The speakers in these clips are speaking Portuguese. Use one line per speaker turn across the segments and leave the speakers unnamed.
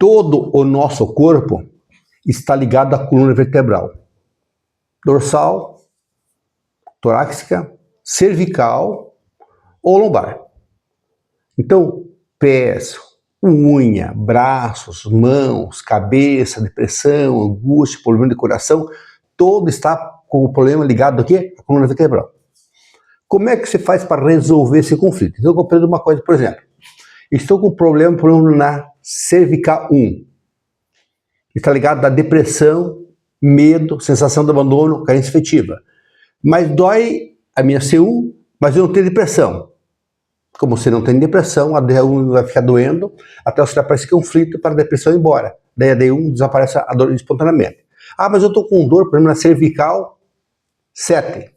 todo o nosso corpo está ligado à coluna vertebral. Dorsal, torácica, cervical ou lombar. Então, pés, unha, braços, mãos, cabeça, depressão, angústia, problema de coração, todo está com o problema ligado ao quê? À coluna vertebral. Como é que você faz para resolver esse conflito? Então, eu compreendo uma coisa, por exemplo. Estou com problema na cervical 1. Está ligado à depressão, medo, sensação de abandono, carência afetiva. Mas dói a minha C1, mas eu não tenho depressão. Como você não tem depressão, a D1 vai ficar doendo até você aparecer conflito para a depressão ir embora. Daí a D1 desaparece a dor espontaneamente. Ah, mas eu estou com dor, por exemplo, na cervical 7.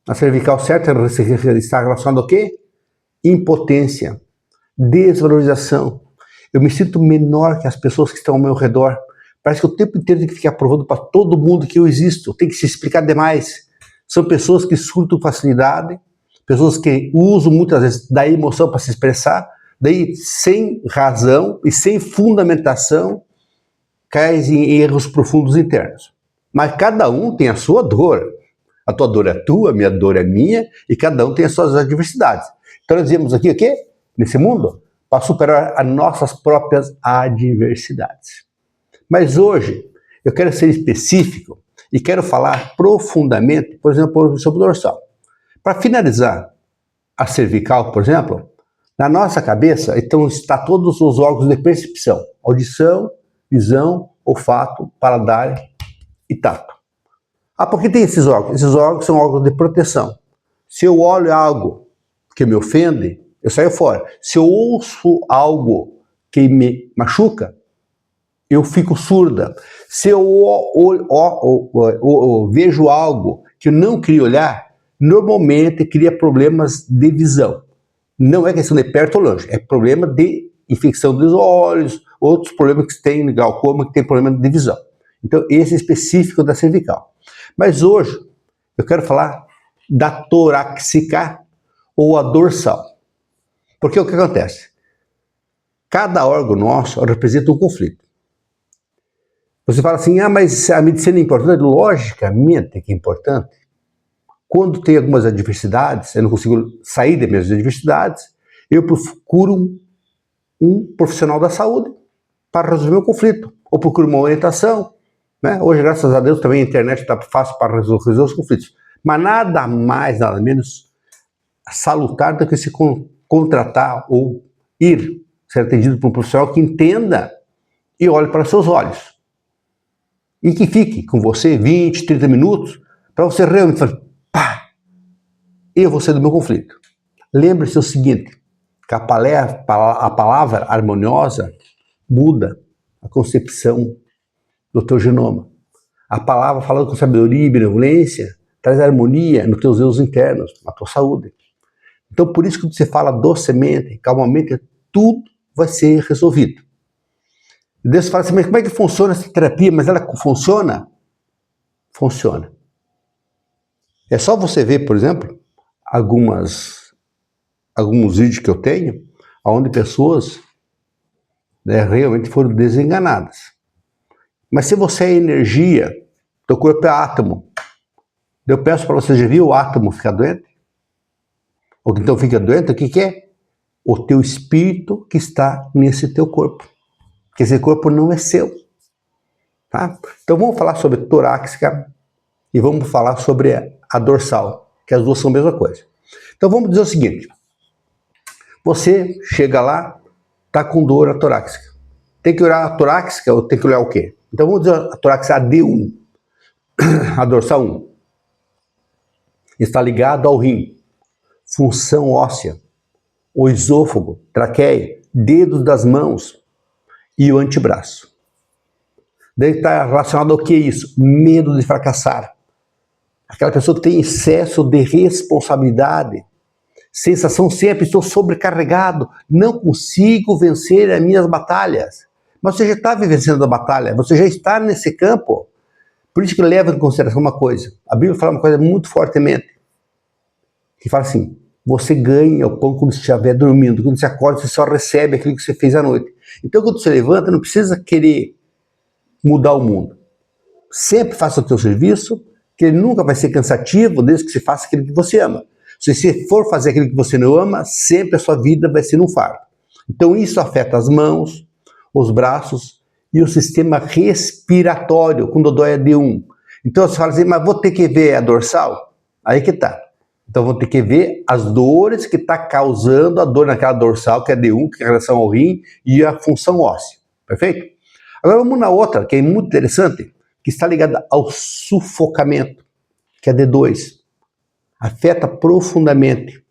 Na cervical 7 está relacionado ao quê? Impotência, desvalorização. Eu me sinto menor que as pessoas que estão ao meu redor. Parece que o tempo inteiro tem que ficar provando para todo mundo que eu existo. Tem que se explicar demais. São pessoas que surtam facilidade, pessoas que usam muitas vezes da emoção para se expressar, daí sem razão e sem fundamentação, caem em erros profundos internos. Mas cada um tem a sua dor. A tua dor é tua, a minha dor é minha, e cada um tem as suas adversidades. Então nós dizemos aqui o quê? Nesse mundo, para superar as nossas próprias adversidades. Mas hoje, eu quero ser específico e quero falar profundamente, por exemplo, sobre o dorsal. Para finalizar a cervical, por exemplo, na nossa cabeça então está todos os órgãos de percepção: audição, visão, olfato, paladar e tato. Ah, por que tem esses órgãos? Esses órgãos são órgãos de proteção. Se eu olho algo que me ofende, eu saio fora. Se eu ouço algo que me machuca, eu fico surda. Se eu vejo algo que eu não queria olhar, normalmente cria problemas de visão. Não é questão de perto ou longe, é problema de infecção dos olhos, outros problemas que tem glaucoma, que tem problema de visão. Então, esse é específico da cervical. Mas hoje, eu quero falar da torácica ou a dorsal. Porque o que acontece? Cada órgão nosso representa um conflito. Você fala assim, ah, mas a medicina é importante? Logicamente que é importante. Quando tem algumas adversidades, eu não consigo sair das minhas adversidades, eu procuro um profissional da saúde para resolver o meu conflito. Ou procuro uma orientação. Né? Hoje, graças a Deus, também a internet está fácil para resolver os conflitos. Mas nada mais, nada menos salutar do que se contratar ou ir ser atendido por um profissional que entenda e olhe para seus olhos. E que fique com você 20, 30 minutos para você realmente falar, pá, eu vou sair do meu conflito. Lembre-se o seguinte, que a palavra harmoniosa muda a concepção do teu genoma. A palavra falando com sabedoria e benevolência traz harmonia nos teus eus internos, na tua saúde. Então, por isso que você fala docemente, calmamente, tudo vai ser resolvido. E Deus fala assim, mas como é que funciona essa terapia? Mas ela funciona? Funciona. É só você ver, por exemplo, alguns vídeos que eu tenho, onde pessoas realmente foram desenganadas. Mas se você é energia, teu corpo é átomo. Eu peço para você, já viu o átomo ficar doente? Ou que então fica doente, o que é? O teu espírito que está nesse teu corpo. Porque esse corpo não é seu. Tá? Então vamos falar sobre torácica e vamos falar sobre a dorsal, que as duas são a mesma coisa. Então vamos dizer o seguinte, você chega lá, está com dor a torácica. Tem que olhar a torácica ou tem que olhar o quê? Então vamos dizer a torácica D1, a dorsal 1. Está ligado ao rim, função óssea, o esôfago, traqueia, dedos das mãos e o antebraço. Daí está relacionado ao que é isso? Medo de fracassar. Aquela pessoa que tem excesso de responsabilidade, sensação sempre, estou sobrecarregado, não consigo vencer as minhas batalhas. Mas você já está vencendo a batalha, você já está nesse campo. Por isso que leva em consideração uma coisa. A Bíblia fala uma coisa muito fortemente, que fala assim, você ganha o pão quando você estiver dormindo. Quando você acorda, você só recebe aquilo que você fez à noite. Então, quando você levanta, não precisa querer mudar o mundo. Sempre faça o teu serviço, que ele nunca vai ser cansativo, desde que você faça aquilo que você ama. Se você for fazer aquilo que você não ama, sempre a sua vida vai ser um fardo. Então, isso afeta as mãos, os braços e o sistema respiratório, quando dói a D1. Então, você fala assim, mas vou ter que ver a dorsal? Aí que tá. Então, vou ter que ver as dores que está causando a dor naquela dorsal, que é D1, que é em relação ao rim e a função óssea. Perfeito? Agora, vamos na outra, que é muito interessante, que está ligada ao sufocamento, que é D2. Afeta profundamente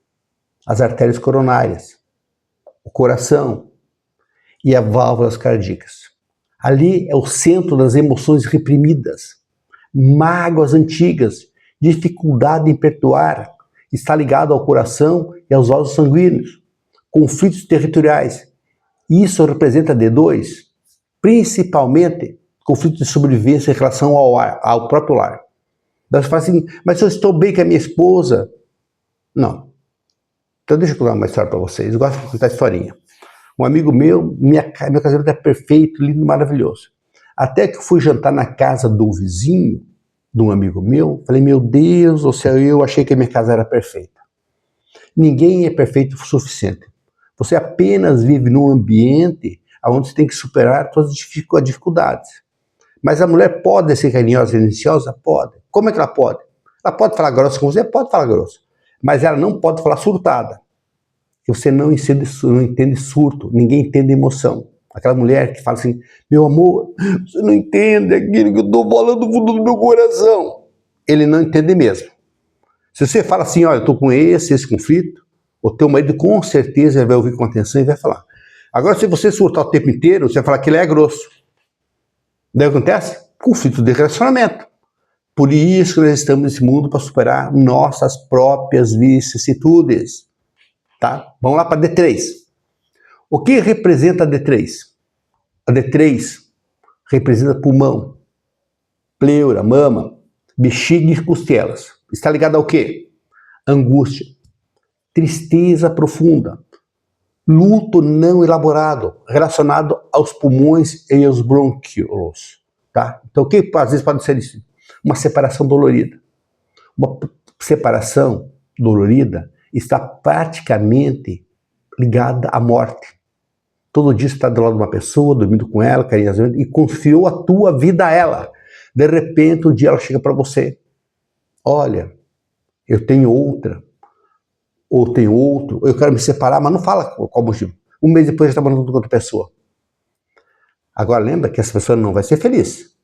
as artérias coronárias, o coração e as válvulas cardíacas. Ali é o centro das emoções reprimidas, mágoas antigas, dificuldade em perdoar, está ligado ao coração e aos vasos sanguíneos, conflitos territoriais. Isso representa D2, principalmente conflito de sobrevivência em relação ao próprio lar. Você fala assim, mas eu estou bem com a minha esposa. Não. Então deixa eu contar uma história para vocês. Eu gosto de contar historinha. Um amigo meu, meu casamento é perfeito, lindo, maravilhoso. Até que eu fui jantar na casa do vizinho, de um amigo meu, falei, meu Deus do céu, eu achei que a minha casa era perfeita. Ninguém é perfeito o suficiente. Você apenas vive num ambiente onde você tem que superar todas as dificuldades. Mas a mulher pode ser carinhosa e silenciosa? Pode. Como é que ela pode? Ela pode falar grosso com você? Pode falar grosso. Mas ela não pode falar surtada. Você não entende surto, ninguém entende emoção. Aquela mulher que fala assim, meu amor, você não entende aquilo que eu estou falando no fundo do meu coração. Ele não entende mesmo. Se você fala assim, olha, eu estou com esse conflito, o teu marido com certeza vai ouvir com atenção e vai falar. Agora, se você surtar o tempo inteiro, você vai falar que ele é grosso. Daí acontece? Conflito de relacionamento. Por isso que nós estamos nesse mundo para superar nossas próprias vicissitudes. Tá? Vamos lá para D3. O que representa a D3? A D3 representa pulmão, pleura, mama, bexiga e costelas. Está ligado ao quê? Angústia, tristeza profunda, luto não elaborado, relacionado aos pulmões e aos brônquios. Tá? Então, o que às vezes pode ser isso? Uma separação dolorida. Uma separação dolorida está praticamente ligada à morte. Todo dia você está do lado de uma pessoa, dormindo com ela, carinhosamente, e confiou a tua vida a ela. De repente, um dia ela chega para você. Olha, eu tenho outra, ou tenho outro, ou eu quero me separar, mas não fala qual motivo. Um mês depois já está morando com outra pessoa. Agora lembra que essa pessoa não vai ser feliz.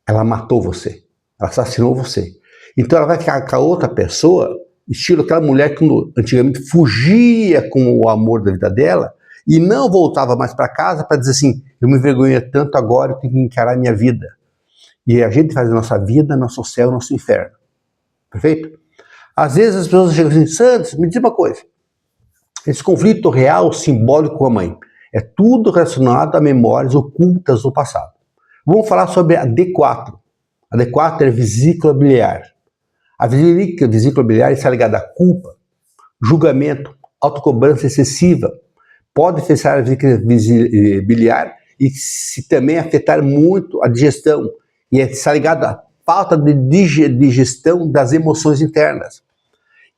Ela matou você, ela assassinou você. Então ela vai ficar com a outra pessoa, estilo aquela mulher que antigamente fugia com o amor da vida dela e não voltava mais para casa para dizer assim, eu me envergonhei tanto agora, eu tenho que encarar a minha vida. E a gente faz a nossa vida, nosso céu, nosso inferno. Perfeito? Às vezes as pessoas chegam assim, Santos, me diz uma coisa, esse conflito real, simbólico com a mãe, é tudo relacionado a memórias ocultas do passado. Vamos falar sobre a D4. A D4 é a vesícula biliar. A vesícula biliar está ligada à culpa, julgamento, autocobrança excessiva. Pode afetar a vesícula biliar e se também afetar muito a digestão. E está ligado à falta de digestão das emoções internas.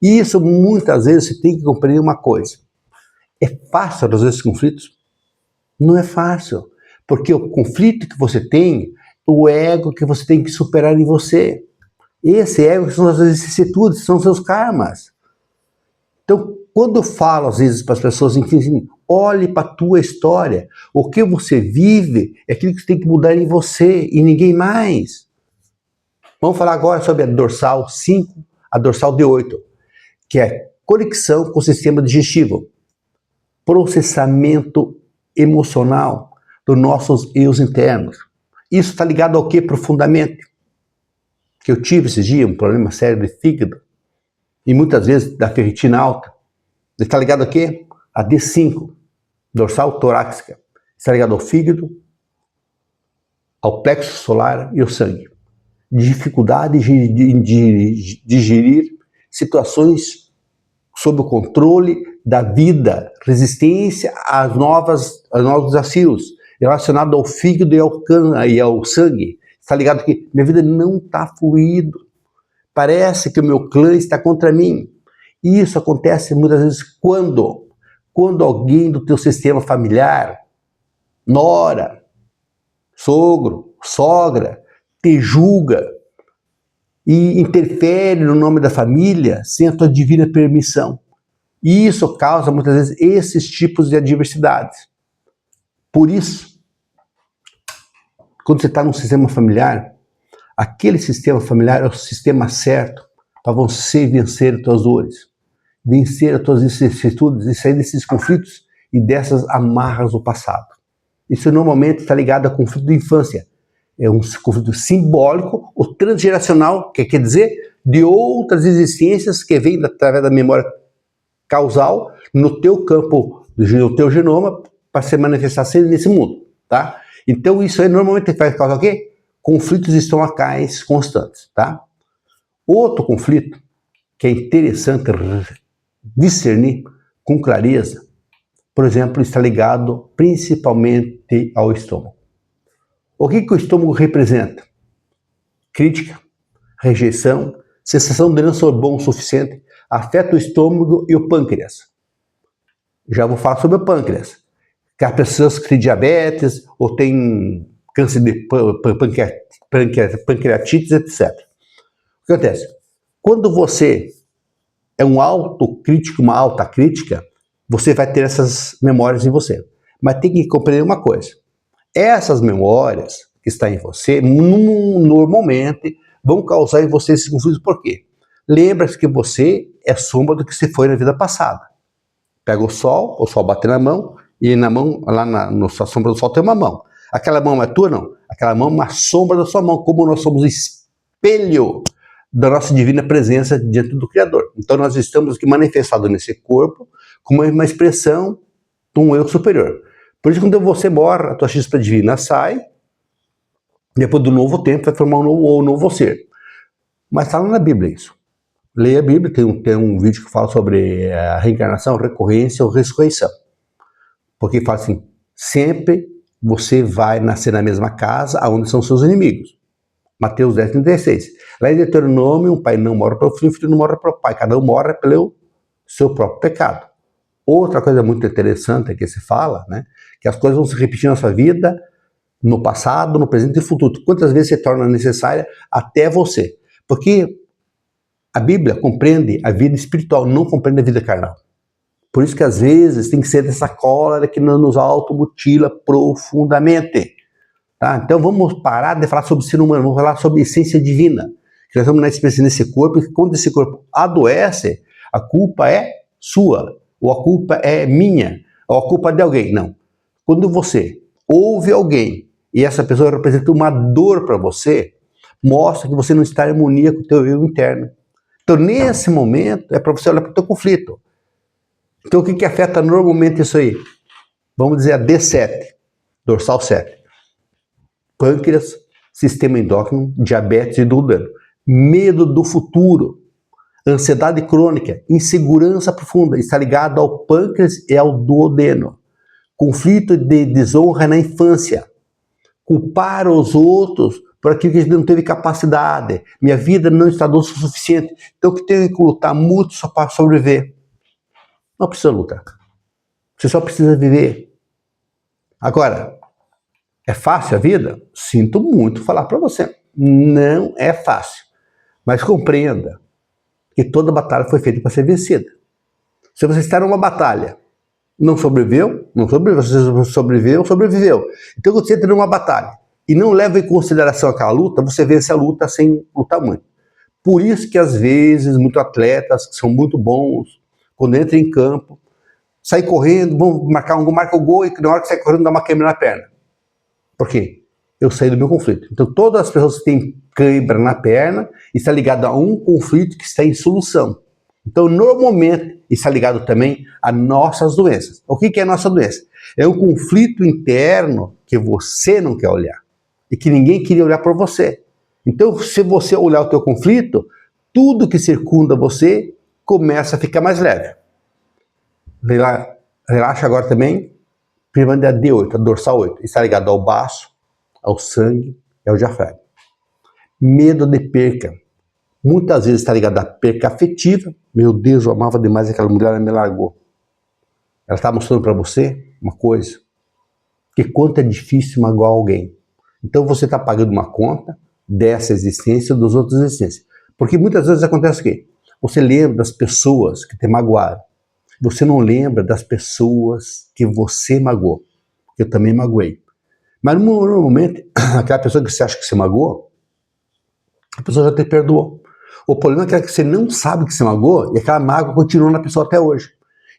E isso muitas vezes você tem que compreender uma coisa. É fácil resolver esses conflitos? Não é fácil. Porque o conflito que você tem, o ego que você tem que superar em você. Esse ego são as vicissitudes, são seus karmas. Então, quando eu falo às vezes para as pessoas, enfim, olhe para a tua história. O que você vive é aquilo que você tem que mudar em você e ninguém mais. Vamos falar agora sobre a dorsal 5, a dorsal D8, que é conexão com o sistema digestivo, processamento emocional dos nossos eus internos. Isso está ligado ao que profundamente? Que eu tive esses dias um problema sério de fígado e muitas vezes da ferritina alta. Está ligado a quê? A D5, dorsal torácica. Está ligado ao fígado, ao plexo solar e ao sangue. Dificuldade de digerir situações sob o controle da vida, resistência aos novos desafios, relacionado ao fígado e ao sangue. Está ligado que minha vida não está fluindo. Parece que o meu clã está contra mim. E isso acontece muitas vezes quando alguém do teu sistema familiar, nora, sogro, sogra, te julga e interfere no nome da família sem a tua divina permissão. E isso causa muitas vezes esses tipos de adversidades. Por isso, quando você está num sistema familiar, aquele sistema familiar é o sistema certo para você vencer as tuas dores, vencer as tuas vicissitudes e sair desses conflitos e dessas amarras do passado. Isso normalmente está ligado a conflito de infância. É um conflito simbólico ou transgeracional, que quer dizer de outras existências que vêm através da memória causal no teu campo, no teu genoma, para se manifestar sempre nesse mundo, tá? Então isso aí normalmente vai causar o quê? Conflitos estomacais constantes, tá? Outro conflito que é interessante discernir com clareza, por exemplo, está ligado principalmente ao estômago. O que o estômago representa? Crítica, rejeição, sensação de não ser bom o suficiente, afeta o estômago e o pâncreas. Já vou falar sobre o pâncreas. Que as pessoas que têm diabetes ou têm câncer de pancreatites, etc. O que acontece? Quando você é um autocrítico, uma alta crítica, você vai ter essas memórias em você. Mas tem que compreender uma coisa. Essas memórias que estão em você, normalmente, vão causar em você esses conflitos. Por quê? Lembra-se que você é sombra do que você foi na vida passada. Pega o sol bate na mão, e na mão, lá na sombra do sol tem uma mão. Aquela mão é tua? Não. Aquela mão é uma sombra da sua mão, como nós somos espelho da nossa divina presença diante do Criador. Então nós estamos aqui manifestados nesse corpo como uma expressão de um eu superior. Por isso, quando você morre, a tua chispa divina sai, depois do novo tempo vai formar um novo ser. Mas está lá na Bíblia isso. Leia a Bíblia, tem um vídeo que fala sobre a reencarnação, recorrência ou ressurreição. Porque fala assim, sempre você vai nascer na mesma casa onde são seus inimigos. Mateus 10:36. Lá em Deuteronômio, um pai não mora para o filho não mora para o pai. Cada um mora pelo seu próprio pecado. Outra coisa muito interessante que se fala, né, que as coisas vão se repetir na sua vida, no passado, no presente e no futuro. Quantas vezes se torna necessária até você. Porque a Bíblia compreende a vida espiritual, não compreende a vida carnal. Por isso que às vezes tem que ser dessa cólera que nos automutila profundamente. Tá? Então vamos parar de falar sobre ser humano, vamos falar sobre essência divina. Que nós estamos na experiência nesse corpo, e quando esse corpo adoece, a culpa é sua, ou a culpa é minha, ou a culpa é de alguém. Não. Quando você ouve alguém e essa pessoa representa uma dor para você, mostra que você não está em harmonia com o teu eu interno. Então nesse momento é para você olhar para o teu conflito. Então o que afeta normalmente isso aí? Vamos dizer a D7, dorsal 7. Pâncreas, sistema endócrino, diabetes e duodeno. Medo do futuro, ansiedade crônica, insegurança profunda, está ligado ao pâncreas e ao duodeno. Conflito de desonra na infância. Culpar os outros por aquilo que a gente não teve capacidade. Minha vida não está doce o suficiente. Então eu tenho que lutar muito só para sobreviver. Não precisa lutar. Você só precisa viver. Agora, é fácil a vida? Sinto muito falar para você. Não é fácil. Mas compreenda que toda batalha foi feita para ser vencida. Se você está numa batalha, não sobreviveu, você sobreviveu. Então, quando você entra numa batalha e não leva em consideração aquela luta, você vence a luta sem lutar muito. Por isso que, às vezes, muitos atletas que são muito bons, quando entram em campo, saem correndo, vão marcar marca o gol e na hora que sai correndo dá uma queima na perna. Por quê? Eu saí do meu conflito. Então todas as pessoas que têm cãibra na perna está ligado a um conflito que está em solução. Então normalmente está ligado também a nossas doenças. O que é a nossa doença? É um conflito interno que você não quer olhar e que ninguém queria olhar por você. Então se você olhar o teu conflito, tudo que circunda você começa a ficar mais leve. Relaxa agora também, primeiro da D8, a dorsal 8, está ligado ao baço, ao sangue e ao diafragma. Medo de perca. Muitas vezes está ligado à perca afetiva. Meu Deus, eu amava demais aquela mulher, ela me largou. Ela está mostrando para você uma coisa, que quanto é difícil magoar alguém. Então você está pagando uma conta dessa existência, dos outros existências. Porque muitas vezes acontece o quê? Você lembra das pessoas que te magoaram. Você não lembra das pessoas que você magoou. Eu também magoei. Mas normalmente, aquela pessoa que você acha que você magoou, a pessoa já te perdoou. O problema é que você não sabe que você magoou e aquela mágoa continua na pessoa até hoje.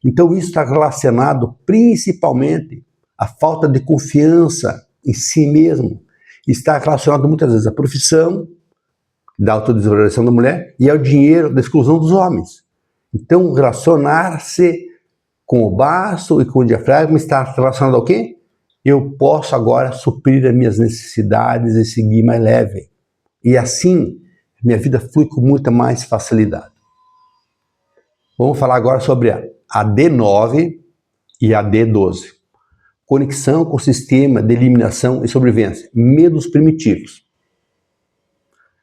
Então isso está relacionado principalmente à falta de confiança em si mesmo. Está relacionado muitas vezes à profissão, da autodesvalorização da mulher e ao dinheiro, da exclusão dos homens. Então relacionar-se com o baço e com o diafragma está relacionado ao quê? Eu posso agora suprir as minhas necessidades e seguir mais leve. E assim, minha vida flui com muita mais facilidade. Vamos falar agora sobre a D9 e a D12. Conexão com o sistema de eliminação e sobrevivência. Medos primitivos.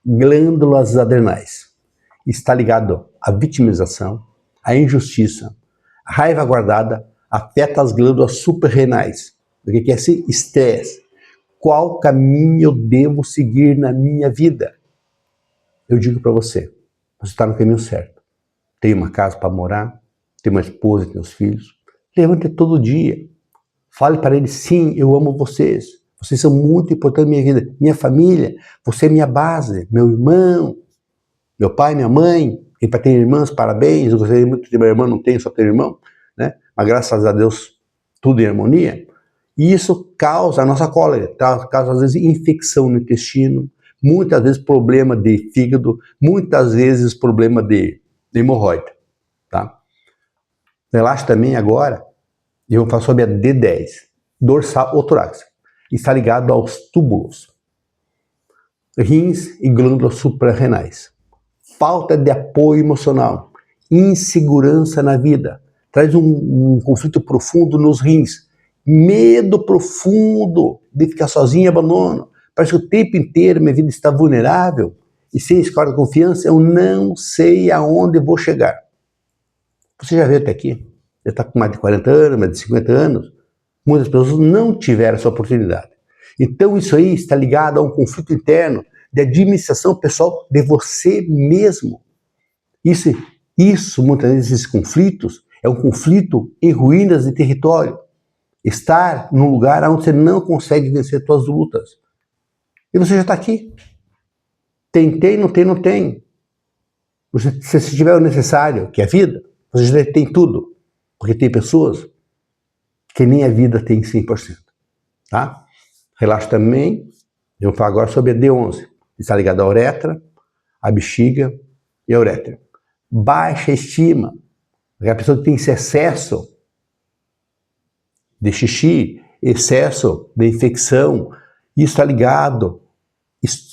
Glândulas adrenais. Está ligado à vitimização, à injustiça. A raiva guardada afeta as glândulas suprarrenais. O que é esse estresse? Qual caminho eu devo seguir na minha vida? Eu digo para você, você está no caminho certo. Tem uma casa para morar, tem uma esposa, tem os filhos. Levante todo dia. Fale para eles, sim, eu amo vocês. Vocês são muito importantes na minha vida. Minha família, você é minha base, meu irmão, meu pai, minha mãe. Quem para ter irmãs, parabéns. Eu gostaria muito de ter meu irmão, não tenho, só tenho irmão. Né? Mas graças a Deus, tudo em harmonia. E isso causa a nossa cólera, causa às vezes infecção no intestino, muitas vezes problema de fígado, muitas vezes problema de hemorroida. Tá? Relaxa também agora, e vamos falar sobre a D10, dorsal ou torácica. Está ligado aos túbulos, rins e glândulas suprarrenais. Falta de apoio emocional, insegurança na vida, traz um conflito profundo nos rins, medo profundo de ficar sozinho e abandono. Parece que o tempo inteiro minha vida está vulnerável e sem escola de confiança eu não sei aonde vou chegar. Você já veio até aqui? Já está com mais de 40 anos, mais de 50 anos. Muitas pessoas não tiveram essa oportunidade. Então isso aí está ligado a um conflito interno de administração pessoal de você mesmo. Isso muitas vezes, esses conflitos, é um conflito em ruínas de território. Estar num lugar onde você não consegue vencer suas lutas. E você já está aqui. Tentei, não tem. Se tiver o necessário, que é a vida, você já tem tudo. Porque tem pessoas que nem a vida tem 100%. Tá? Relaxa também. Eu vou falar agora sobre a D11. Está ligado à uretra, à bexiga e à uretra. Baixa estima. A pessoa que tem esse excesso de xixi, excesso de infecção, isso está ligado,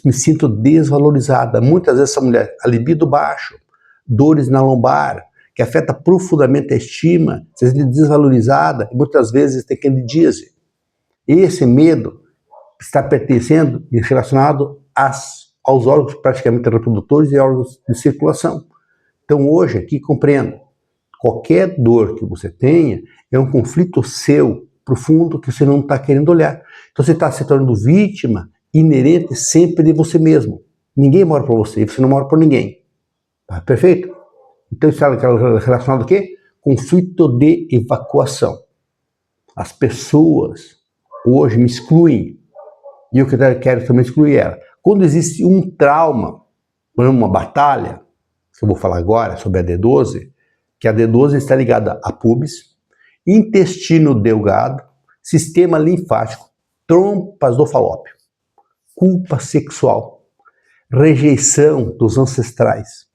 me sinto desvalorizada. Muitas vezes essa mulher, a libido baixo, dores na lombar, que afeta profundamente a estima, se sente desvalorizada, e muitas vezes tem candidíase. Esse medo está pertencendo e relacionado aos órgãos praticamente reprodutores e órgãos de circulação. Então hoje aqui compreendo, qualquer dor que você tenha é um conflito seu, profundo, que você não está querendo olhar. Então você está se tornando vítima inerente sempre de você mesmo. Ninguém mora por você, você não mora por ninguém. Tá? Perfeito? Então isso está relacionado a quê? Conflito de evacuação. As pessoas hoje me excluem e eu quero também excluir ela. Quando existe um trauma, por exemplo, uma batalha, que eu vou falar agora sobre a D12, que a D12 está ligada a pubis, intestino delgado, sistema linfático, trompas do falópio, culpa sexual, rejeição dos ancestrais,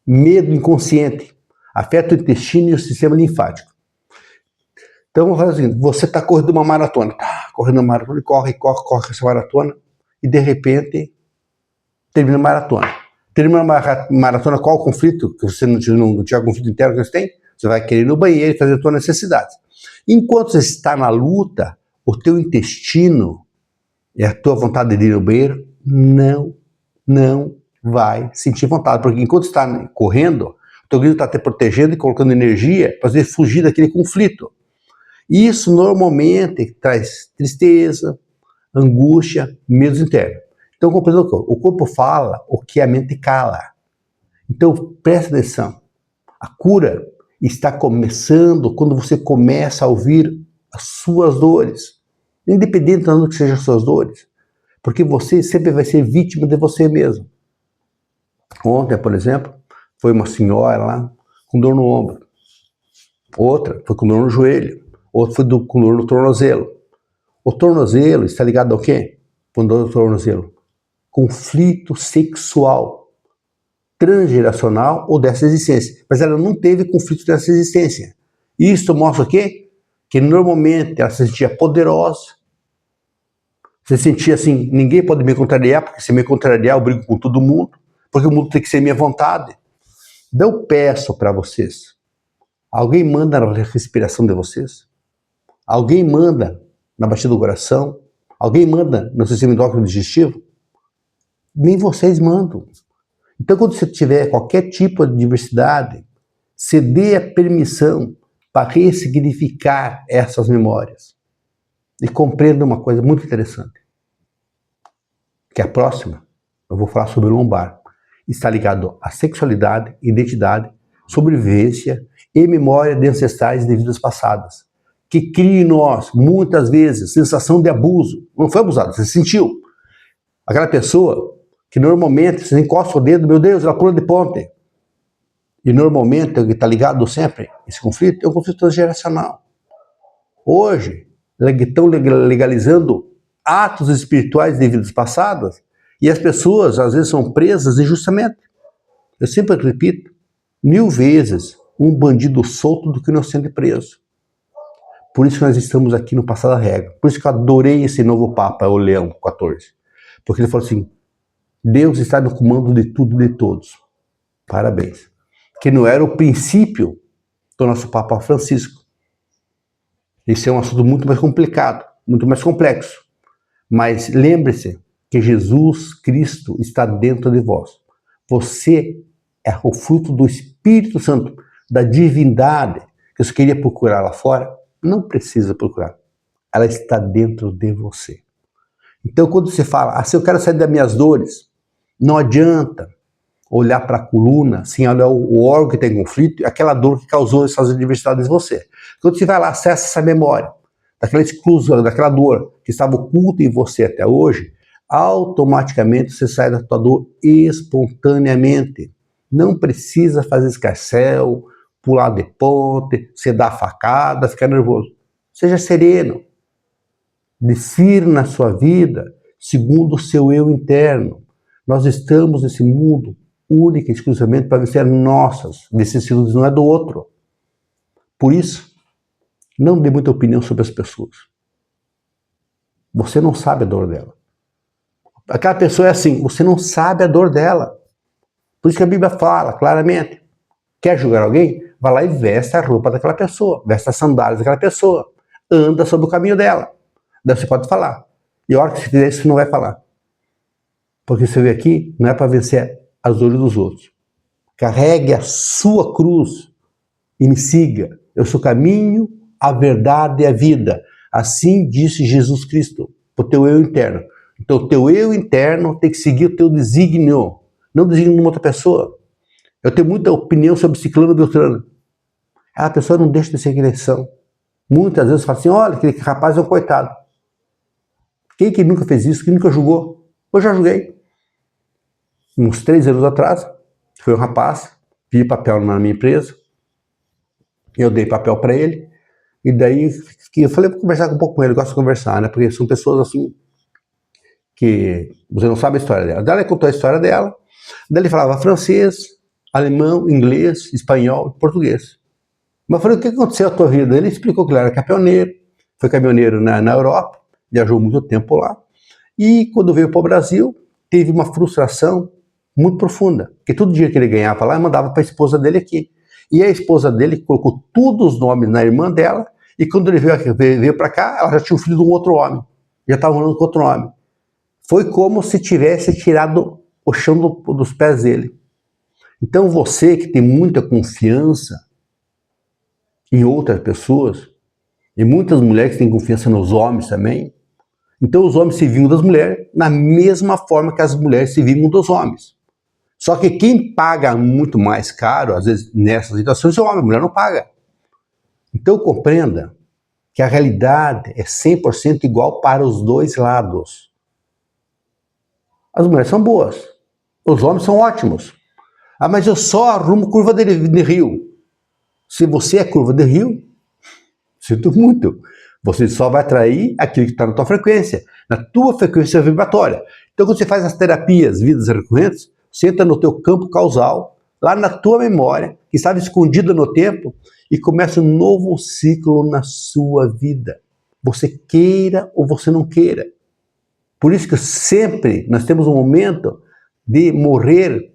medo inconsciente, afeta o intestino e o sistema linfático. Então vamos fazer o seguinte, você está correndo uma maratona, corre essa maratona, e de repente termina a maratona. Termina uma maratona, qual o conflito? Que você não tiver conflito interno que você tem, você vai querer ir no banheiro e fazer a sua necessidade. Enquanto você está na luta, o teu intestino e a tua vontade de ir no banheiro não vai sentir vontade, porque enquanto está correndo, o teu grito está te protegendo e colocando energia para você fugir daquele conflito. Isso normalmente traz tristeza, angústia, medos internos. Então, o corpo fala o que a mente cala. Então, presta atenção. A cura está começando quando você começa a ouvir as suas dores, independente do que sejam as suas dores, porque você sempre vai ser vítima de você mesmo. Ontem, por exemplo, foi uma senhora lá com dor no ombro, outra foi com dor no joelho, outra foi com dor no tornozelo. O tornozelo está ligado ao quê? Com dor no tornozelo. Conflito sexual, transgeracional ou dessa existência. Mas ela não teve conflito dessa existência. Isso mostra o quê? Que normalmente ela se sentia poderosa, se sentia assim, ninguém pode me contrariar, porque se me contrariar eu brigo com todo mundo, porque o mundo tem que ser minha vontade. Então eu peço para vocês, alguém manda na respiração de vocês? Alguém manda na batida do coração? Alguém manda no sistema endócrino digestivo? Nem vocês mandam. Então, quando você tiver qualquer tipo de diversidade, você dê a permissão para ressignificar essas memórias. E compreenda uma coisa muito interessante. Que a próxima, eu vou falar sobre o lombar. Está ligado à sexualidade, identidade, sobrevivência e memória de ancestrais de vidas passadas. Que cria em nós, muitas vezes, sensação de abuso. Não foi abusado, você sentiu. Aquela pessoa que normalmente você encosta o dedo, meu Deus, ela pula de ponte. E normalmente, o que está ligado sempre, esse conflito, é um conflito transgeracional. Hoje, estão legalizando atos espirituais de vidas passadas e as pessoas, às vezes, são presas injustamente. Eu sempre repito, 1000 vezes um bandido solto do que inocente preso. Por isso que nós estamos aqui no Passada Regra. Por isso que eu adorei esse novo Papa, o Leão XIV. Porque ele falou assim, Deus está no comando de tudo e de todos. Parabéns. Que não era o princípio do nosso Papa Francisco. Esse é um assunto muito mais complicado, muito mais complexo. Mas lembre-se que Jesus Cristo está dentro de vós. Você é o fruto do Espírito Santo, da divindade, que você queria procurar lá fora. Não precisa procurar. Ela está dentro de você. Então, quando você fala, se eu quero sair das minhas dores, não adianta olhar para a coluna sem olhar o órgão que tem conflito e aquela dor que causou essas adversidades em você. Quando você vai lá, acessa essa memória, daquela exclusão, daquela dor que estava oculta em você até hoje, automaticamente você sai da tua dor espontaneamente. Não precisa fazer escarcéu, pular de ponte, você dar facada, ficar nervoso. Seja sereno. Discirna na sua vida segundo o seu eu interno. Nós estamos nesse mundo única e exclusivamente para vencer nossas vicissitudes, não é do outro. Por isso, não dê muita opinião sobre as pessoas. Você não sabe a dor dela. Aquela pessoa é assim, você não sabe a dor dela. Por isso que a Bíblia fala claramente. Quer julgar alguém? Vai lá e veste a roupa daquela pessoa, veste as sandálias daquela pessoa, anda sobre o caminho dela. Daí você pode falar. E a hora que você fizer isso, você não vai falar. Porque você veio aqui, não é para vencer as dores dos outros. Carregue a sua cruz e me siga. Eu sou o caminho, a verdade e a vida. Assim disse Jesus Cristo, o teu eu interno. Então o teu eu interno tem que seguir o teu desígnio, não o desígnio de uma outra pessoa. Eu tenho muita opinião sobre ciclano e beltrano. A pessoa não deixa de ser quem eles são. Muitas vezes fala assim, olha, aquele rapaz é um coitado. Quem que nunca fez isso? Quem nunca julgou? Eu já julguei. Uns 3 anos atrás, foi um rapaz, pedi papel na minha empresa, eu dei papel para ele, e daí eu falei, vou conversar um pouco com ele, eu gosto de conversar, né? Porque são pessoas assim, que você não sabe a história dela. Daí ela contou a história dela, daí ele falava francês, alemão, inglês, espanhol e português. Mas eu falei, o que aconteceu na tua vida? Ele explicou que ele era caminhoneiro, foi caminhoneiro na Europa, viajou muito tempo lá, e quando veio para o Brasil, teve uma frustração muito profunda, porque todo dia que ele ganhava lá, mandava para a esposa dele aqui. E a esposa dele colocou todos os nomes na irmã dela, e quando ele veio para cá, ela já tinha um filho de um outro homem, já estava morando com outro homem. Foi como se tivesse tirado o chão dos pés dele. Então você que tem muita confiança em outras pessoas, e muitas mulheres que têm confiança nos homens também, então os homens se vingam das mulheres na mesma forma que as mulheres se vingam dos homens. Só que quem paga muito mais caro, às vezes nessas situações, é o homem, a mulher não paga. Então compreenda que a realidade é 100% igual para os dois lados. As mulheres são boas, os homens são ótimos. Ah, mas eu só arrumo curva de rio. Se você é curva de rio, sinto muito. Você só vai atrair aquilo que está na tua frequência, na tua frequência vibratória. Então, quando você faz as terapias, vidas recorrentes, você entra no teu campo causal, lá na tua memória, que estava escondida no tempo, e começa um novo ciclo na sua vida. Você queira ou você não queira. Por isso que sempre nós temos um momento de morrer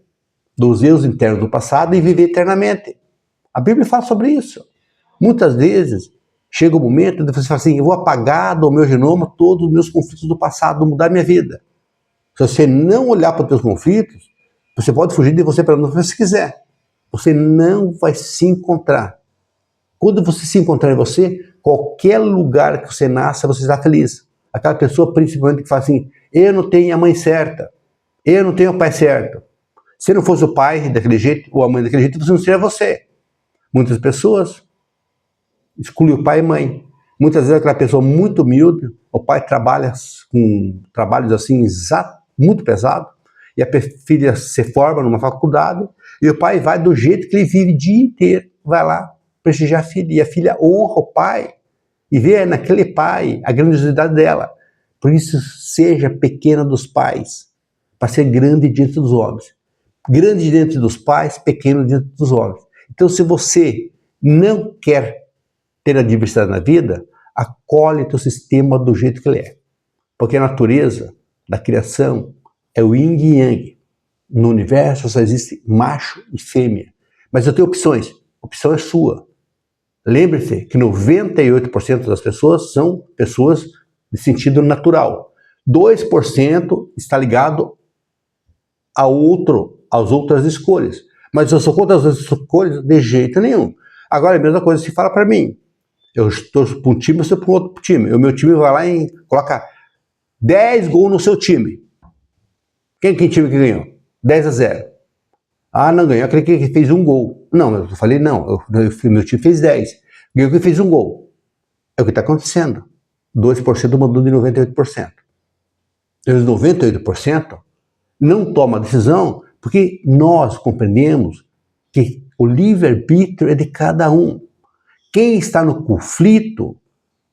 dos erros internos do passado e viver eternamente. A Bíblia fala sobre isso. Muitas vezes chega o momento de você falar assim, eu vou apagar do meu genoma todos os meus conflitos do passado, mudar minha vida. Se você não olhar para os seus conflitos, você pode fugir de você para onde você quiser. Você não vai se encontrar. Quando você se encontrar em você, qualquer lugar que você nasça, você está feliz. Aquela pessoa principalmente que fala assim, eu não tenho a mãe certa, eu não tenho o pai certo. Se não fosse o pai daquele jeito, ou a mãe daquele jeito, você não seria você. Muitas pessoas excluem o pai e mãe. Muitas vezes aquela pessoa muito humilde, o pai trabalha com trabalhos assim, muito pesados, e a filha se forma numa faculdade, e o pai vai do jeito que ele vive o dia inteiro, vai lá prestigiar a filha, e a filha honra o pai, e vê naquele pai a grandiosidade dela. Por isso, seja pequena dos pais, para ser grande diante dos homens. Grande diante dos pais, pequeno diante dos homens. Então, se você não quer ter adversidade na vida, acolhe teu sistema do jeito que ele é. Porque a natureza da criação é o yin e yang. No universo só existe macho e fêmea. Mas eu tenho opções. A opção é sua. Lembre-se que 98% das pessoas são pessoas de sentido natural. 2% está ligado às outras escolhas. Mas eu sou contra as outras escolhas de jeito nenhum. Agora, a mesma coisa se fala para mim. Eu estou para um time, eu estou para um outro time. O meu time vai lá e coloca 10 gols no seu time. Quem time que ganhou? 10-0. Ah, não ganhou aquele que fez um gol. Não, eu falei não. Meu time fez 10. Ganhou que fez um gol. É o que está acontecendo. 2% mandou de 98%. E os 98% não toma decisão porque nós compreendemos que o livre-arbítrio é de cada um. Quem está no conflito,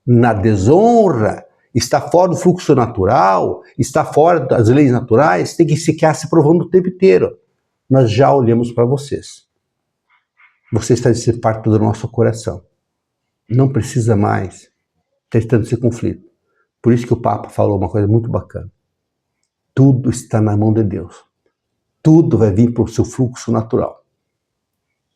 na desonra, está fora do fluxo natural, está fora das leis naturais, tem que ficar se provando o tempo inteiro. Nós já olhamos para vocês. Você está de parte do nosso coração. Não precisa mais ter tanto esse conflito. Por isso que o Papa falou uma coisa muito bacana. Tudo está na mão de Deus. Tudo vai vir por seu fluxo natural.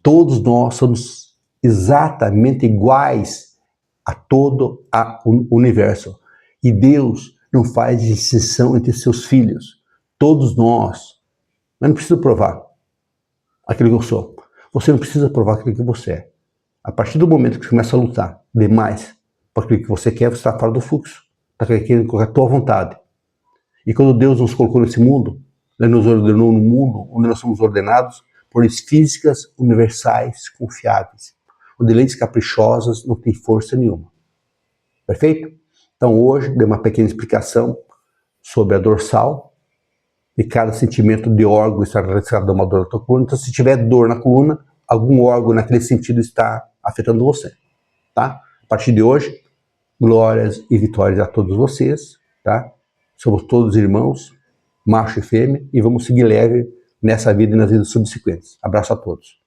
Todos nós somos exatamente iguais a todo o universo. E Deus não faz distinção entre seus filhos. Todos nós. Mas não precisa provar aquilo que eu sou. Você não precisa provar aquilo que você é. A partir do momento que você começa a lutar demais por aquilo que você quer, você está fora do fluxo. Está querendo com a tua vontade. E quando Deus nos colocou nesse mundo, Ele nos ordenou no mundo onde nós somos ordenados por leis físicas universais confiáveis, onde leis caprichosas não têm força nenhuma. Perfeito? Então hoje dei uma pequena explicação sobre a dorsal, e cada sentimento de órgão está relacionado a uma dor na tua coluna. Então se tiver dor na coluna, algum órgão naquele sentido está afetando você. Tá? A partir de hoje, glórias e vitórias a todos vocês. Tá? Somos todos irmãos, macho e fêmea, e vamos seguir leve nessa vida e nas vidas subsequentes. Abraço a todos.